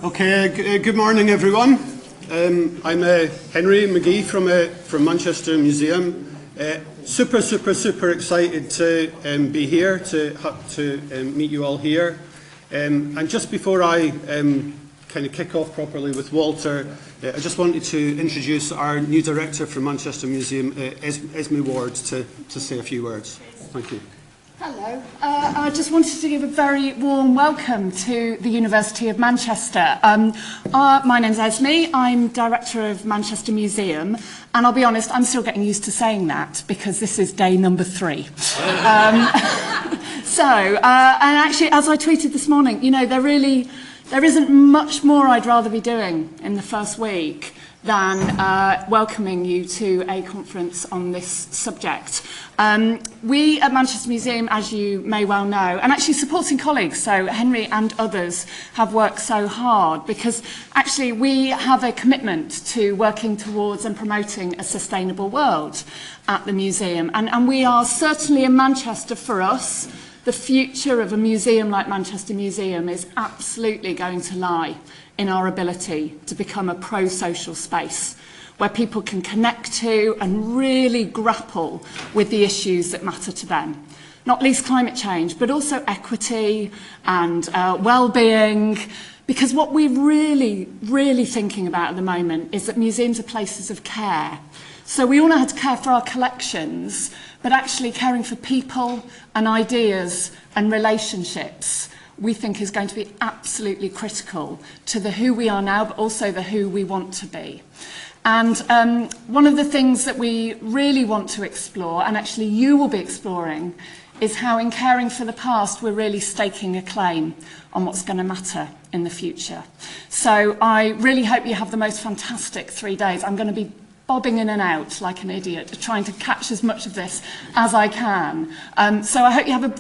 Okay, good morning everyone. I'm Henry McGhie from Manchester Museum. Super excited to be here to meet you all here. And just before I kind of kick off properly with Walter, I just wanted to introduce our new director from Manchester Museum, Esme Ward, to say a few words. Thank you. Hello. I just wanted to give a very warm welcome to the University of Manchester. My name's Esme. I'm director of Manchester Museum, and I'll be honest, I'm still getting used to saying that because this is day number 3. And actually, as I tweeted this morning, you know, there isn't much more I'd rather be doing in the first week than welcoming you to a conference on this subject. We at Manchester Museum, as you may well know, and actually supporting colleagues, so Henry and others have worked so hard because actually we have a commitment to working towards and promoting a sustainable world at the museum. And we are certainly in Manchester, for us, the future of a museum like Manchester Museum is absolutely going to lie in our ability to become a pro-social space where people can connect to and really grapple with the issues that matter to them. Not least climate change, but also equity and well-being, because what we're really thinking about at the moment is that museums are places of care. So we all know how to care for our collections, but actually caring for people and ideas and relationships we think is going to be absolutely critical to the who we are now, but also the who we want to be. And one of the things that we really want to explore, and actually you will be exploring, is how in caring for the past we're really staking a claim on what's going to matter in the future. So I really hope you have the most fantastic 3 days. I'm going to be bobbing in and out like an idiot, trying to catch as much of this as I can. So I hope you have a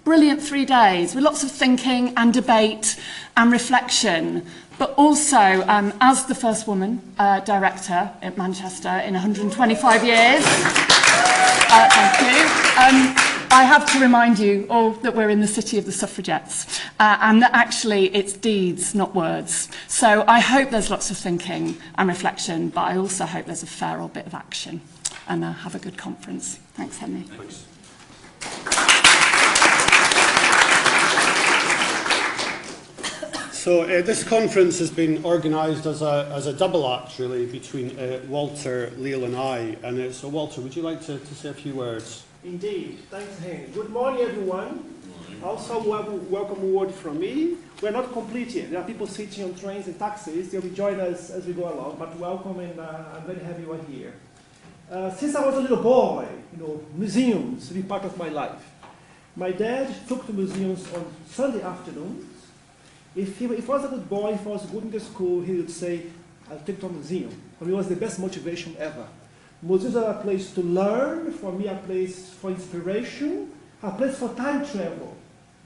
brilliant 3 days with lots of thinking and debate and reflection, but also as the first woman director at Manchester in 125 years, thank you. I have to remind you all that we're in the city of the suffragettes and that actually it's deeds, not words. So I hope there's lots of thinking and reflection, but I also hope there's a fair old bit of action. And have a good conference. Thanks, Henry. Thanks. So this conference has been organised as a double act, really, between Walter, Leal and I. And so Walter, would you like to say a few words? Indeed. Thanks, Henry. Good morning, everyone. Also, welcome word from me. We're not complete yet. There are people sitting on trains and taxis. They'll be joining us as we go along, but welcome, and I'm very happy you are here. Since I was a little boy, you know, museums have been part of my life. My dad took to museums on Sunday afternoons. If I was a good boy, if I was good in the school, he would say, I'll take to a museum. For me, it was the best motivation ever. Museums are a place to learn, for me a place for inspiration, a place for time travel,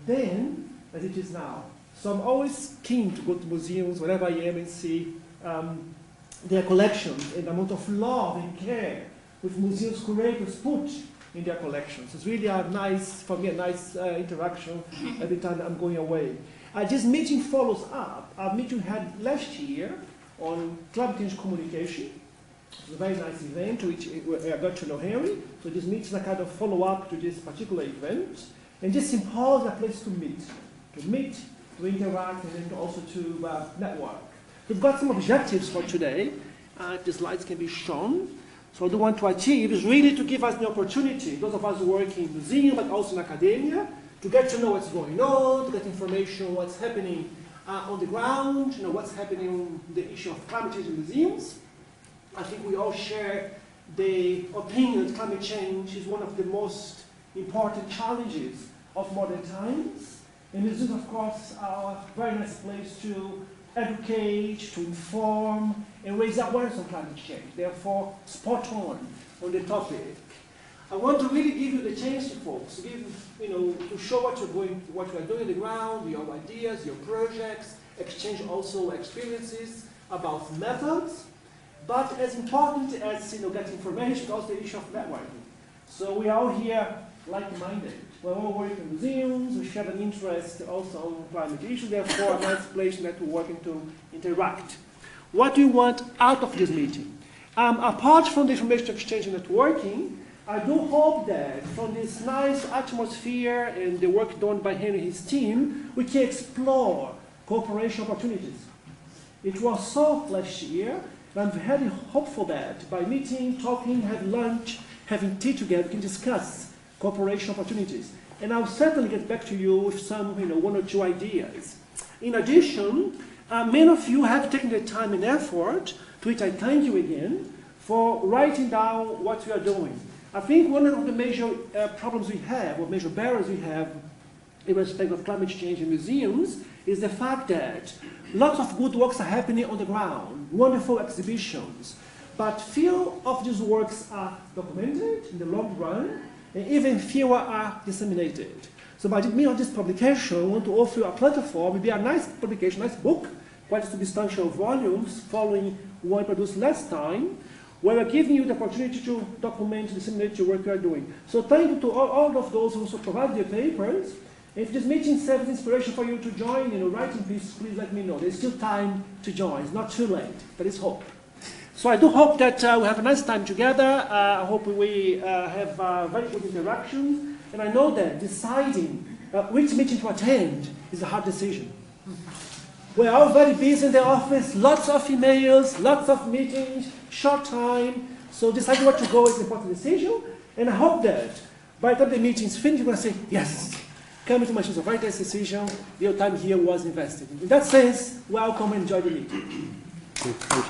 then as it is now. So I'm always keen to go to museums wherever I am and see their collections and the amount of love and care which museums curators put in their collections. It's really a nice, for me, a nice interaction every time I'm going away. This meeting follows up a meeting we had last year on climate change communication. It was a very nice event, which I got to know Henry. So this meeting is a kind of follow-up to this particular event. And this symposium is a place to meet, to interact, and then also to network. We've got some objectives for today. The slides can be shown. So what we want to achieve is really to give us the opportunity, those of us who work in museum, but also in academia, to get to know what's going on, to get information on what's happening on the ground, you know, what's happening on the issue of climate change in museums. I think we all share the opinion that climate change is one of the most important challenges of modern times. And museums, of course, are a very nice place to educate, to inform, and raise awareness on climate change. Therefore, spot on the topic. I want to really give you the chance, folks, to show what you're doing on the ground, your ideas, your projects, exchange also experiences about methods. But as important as get information, also the issue of networking. So we are all here like-minded. We're all working in museums, we share an interest also on climate issues, therefore a nice place networking to interact. What do you want out of this meeting? Apart from the information exchange and networking, I do hope that from this nice atmosphere and the work done by Henry and his team, we can explore cooperation opportunities. It was so last year, and I'm very hopeful that by meeting, talking, having lunch, having tea together, we can discuss cooperation opportunities. And I'll certainly get back to you with some, one or two ideas. In addition, many of you have taken the time and effort, to which I thank you again, for writing down what we are doing. I think one of the major problems we have, or major barriers we have in respect of climate change in museums, is the fact that lots of good works are happening on the ground, wonderful exhibitions, but few of these works are documented in the long run, and even fewer are disseminated. So by the means of this publication, I want to offer you a platform, maybe a nice publication, nice book, quite substantial volumes, following one produced last time, where we're giving you the opportunity to document, disseminate your work you are doing. So thank you to all of those who also provided the papers. If this meeting serves inspiration for you to join in a writing piece, please let me know. There's still time to join. It's not too late. There is hope. So I do hope that we have a nice time together. I hope we have very good interactions. And I know that deciding which meeting to attend is a hard decision. We're all very busy in the office, lots of emails, lots of meetings, short time. So deciding where to go is an important decision. And I hope that by the time the meeting is finished, you're going to say, yes, coming to my shoes, a very nice decision. Your time here was invested. In that sense, welcome and enjoy the meeting. Thank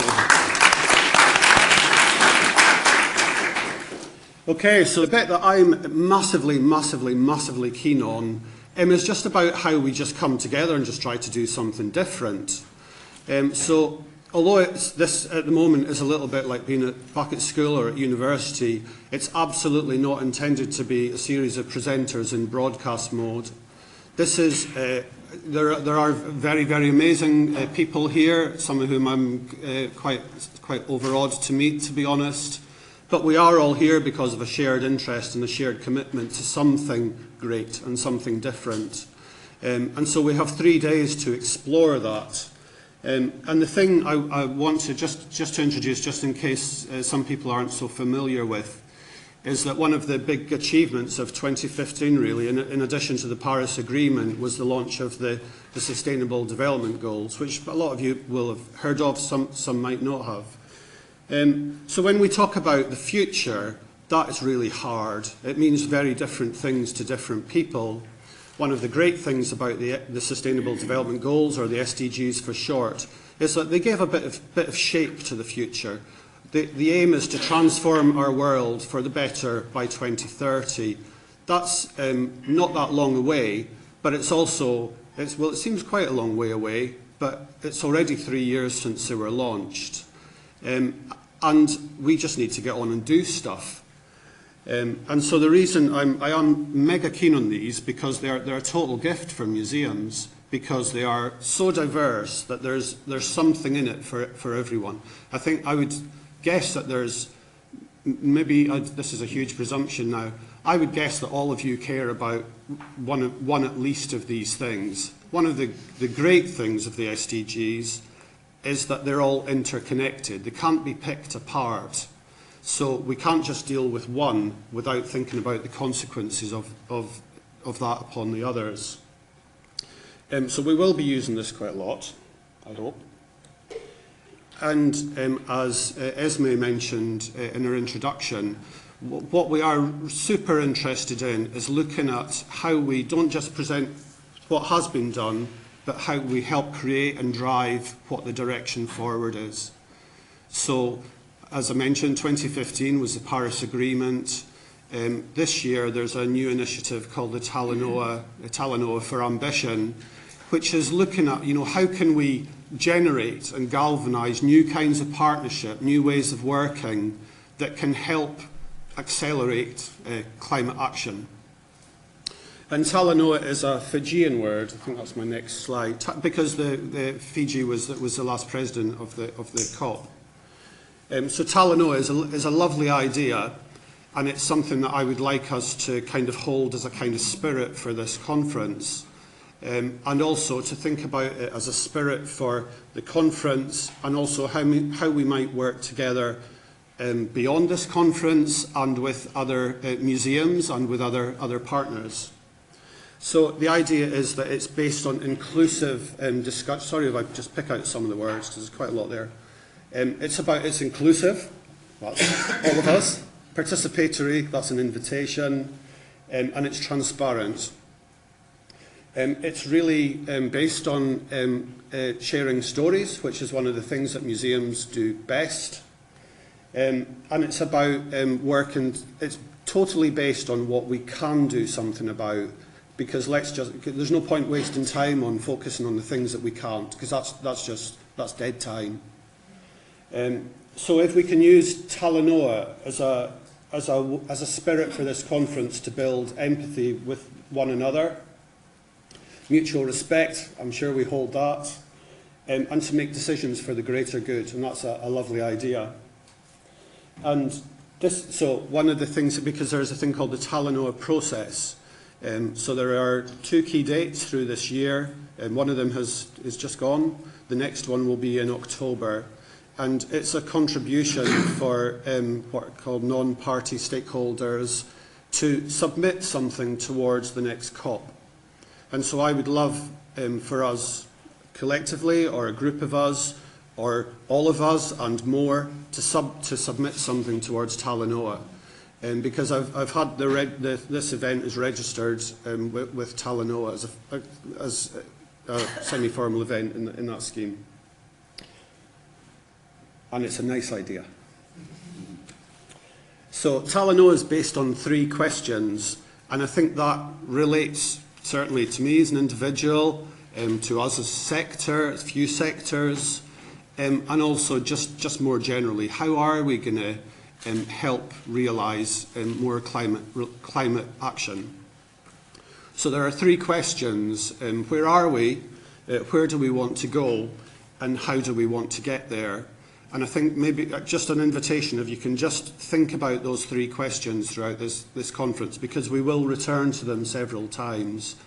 you. Okay, so the bit that I'm massively keen on is just about how we just come together and just try to do something different. So although this at the moment is a little bit like being back at school or at university, it's absolutely not intended to be a series of presenters in broadcast mode. This is, there are very amazing people here, some of whom I'm quite overawed to meet, to be honest. But we are all here because of a shared interest and a shared commitment to something great and something different. And so we have 3 days to explore that. And the thing I want to just to introduce, just in case some people aren't so familiar with, is that one of the big achievements of 2015, really, in addition to the Paris Agreement, was the launch of the Sustainable Development Goals, which a lot of you will have heard of, some might not have. So when we talk about the future, that is really hard. It means very different things to different people. One of the great things about the Sustainable Development Goals, or the SDGs for short, is that they give a bit of shape to the future. The aim is to transform our world for the better by 2030. That's not that long away, but it's also, well, it seems quite a long way away, but it's already 3 years since they were launched. And we just need to get on and do stuff. And so the reason I am mega keen on these, because they're a total gift for museums, because they are so diverse that there's something in it for everyone. I think I would guess that there's, maybe this is a huge presumption now, I would guess that all of you care about one at least of these things. One of the great things of the SDGs is that they're all interconnected. They can't be picked apart. So we can't just deal with one without thinking about the consequences of that upon the others. So we will be using this quite a lot, I hope. And as Esme mentioned in her introduction, what we are super interested in is looking at how we don't just present what has been done, but how we help create and drive what the direction forward is. So, as I mentioned, 2015 was the Paris Agreement. This year there's a new initiative called the Talanoa for Ambition, which is looking at, how can we generate and galvanise new kinds of partnership, new ways of working that can help accelerate climate action. And Talanoa is a Fijian word. I think that's my next slide, because the Fiji was the last president of the COP. So Talanoa is a lovely idea, and it's something that I would like us to kind of hold as a kind of spirit for this conference. And also to think about it as a spirit for the conference, and also how we might work together beyond this conference and with other museums and with other partners. So the idea is that it's based on inclusive discussion. Sorry if I just pick out some of the words, because there's quite a lot there. It's inclusive, that's all of us. Participatory, that's an invitation. And it's transparent. It's really based on sharing stories, which is one of the things that museums do best. And it's about work, and it's totally based on what we can do something about, because there's no point wasting time on focusing on the things that we can't, because that's dead time. So if we can use Talanoa as a spirit for this conference to build empathy with one another, mutual respect, I'm sure we hold that, and to make decisions for the greater good, and that's a lovely idea. And so one of the things, because there's a thing called the Talanoa process, so there are 2 key dates through this year, and one of them is just gone. The next one will be in October, and it's a contribution for what are called non-party stakeholders to submit something towards the next COP. And so I would love for us collectively, or a group of us, or all of us and more, to submit something towards Talanoa. Because I've had this event is registered with Talanoa as a semi-formal event in that scheme. And it's a nice idea. So Talanoa is based on 3 questions, and I think that relates certainly to me as an individual, to us as a sector, a few sectors, and also just more generally, how are we going to help realise more climate action? So there are 3 questions. Where are we? Where do we want to go? And how do we want to get there? And I think maybe just an invitation, if you can just think about those 3 questions throughout this conference, because we will return to them several times,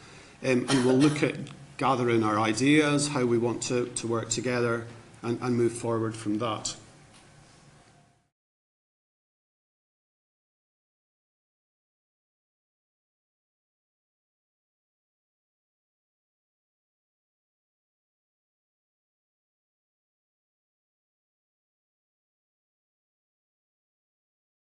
and we'll look at gathering our ideas, how we want to work together, and move forward from that.